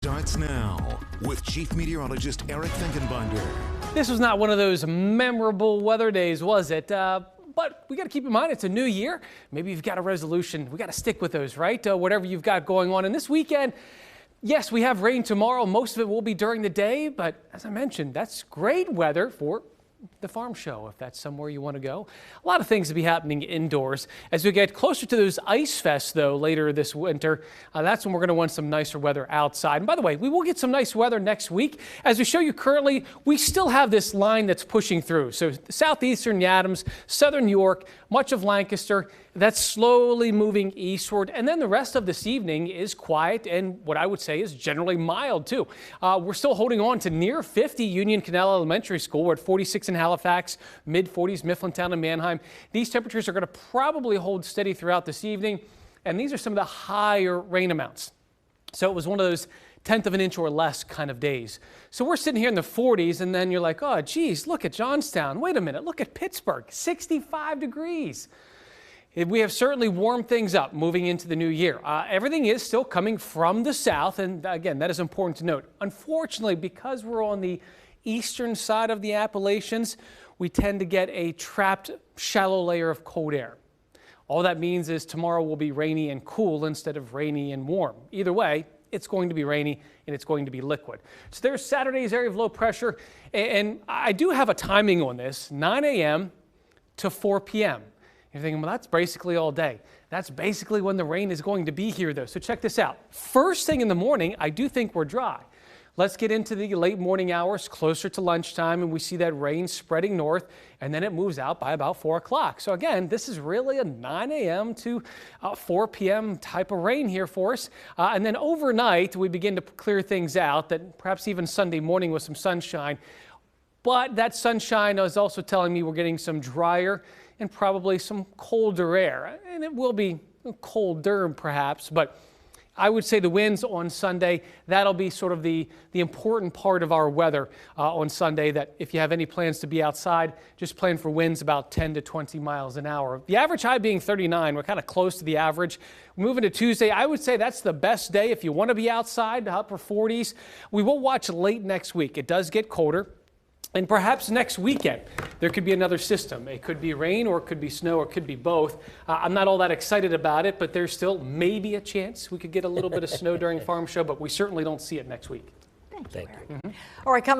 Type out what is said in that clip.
Starts now with Chief Meteorologist Eric Finkenbinder. This was not one of those memorable weather days, was it? But we got to keep in mind it's a new year. Maybe you've got a resolution. We got to stick with those, right? Whatever you've got going on. And this weekend, yes, we have rain tomorrow. Most of it will be during the day. But as I mentioned, that's great weather for the farm show, if that's somewhere you want to go. A lot of things to be happening indoors. As we get closer to those ice fests, though, later this winter, that's when we're going to want some nicer weather outside. And by the way, we will get some nice weather next week. As we show you currently, we still have this line that's pushing through. So southeastern Adams, southern York, much of Lancaster, that's slowly moving eastward. And then the rest of this evening is quiet and what I would say is generally mild, too. We're still holding on to near 50 Union Canal Elementary School. We're at 46 in Halifax, mid-40s, Mifflintown and Manheim. These temperatures are going to probably hold steady throughout this evening. And these are some of the higher rain amounts. So it was one of those 1/10 of an inch or less kind of days. So we're sitting here in the 40s, and then you're like, oh, geez, look at Johnstown. Wait a minute, look at Pittsburgh, 65 degrees. We have certainly warmed things up moving into the new year. Everything is still coming from the south, and again, that is important to note. Unfortunately, because we're on the eastern side of the Appalachians, we tend to get a trapped shallow layer of cold air. All that means is tomorrow will be rainy and cool instead of rainy and warm. Either way, it's going to be rainy and it's going to be liquid. So there's Saturday's area of low pressure, and I do have a timing on this, 9 a.m. to 4 p.m. You're thinking, well, that's basically all day. That's basically when the rain is going to be here, though. So check this out. First thing in the morning, I do think we're dry. Let's get into the late morning hours, closer to lunchtime, and we see that rain spreading north, and then it moves out by about 4 o'clock. So again, this is really a 9 a.m. to 4 p.m. type of rain here for us. And then overnight, we begin to clear things out, that perhaps even Sunday morning with some sunshine. But that sunshine is also telling me we're getting some drier and probably some colder air. And it will be colder perhaps, but I would say the winds on Sunday, that'll be sort of the important part of our weather on Sunday, that if you have any plans to be outside, just plan for winds about 10 to 20 miles an hour. The average high being 39, we're kind of close to the average. Moving to Tuesday, I would say that's the best day if you want to be outside, upper 40s. We will watch late next week. It does get colder. And perhaps next weekend, there could be another system. It could be rain, or it could be snow, or it could be both. I'm not all that excited about it, but there's still maybe a chance we could get a little bit of snow during Farm Show, but we certainly don't see it next week. Thank you. All right, coming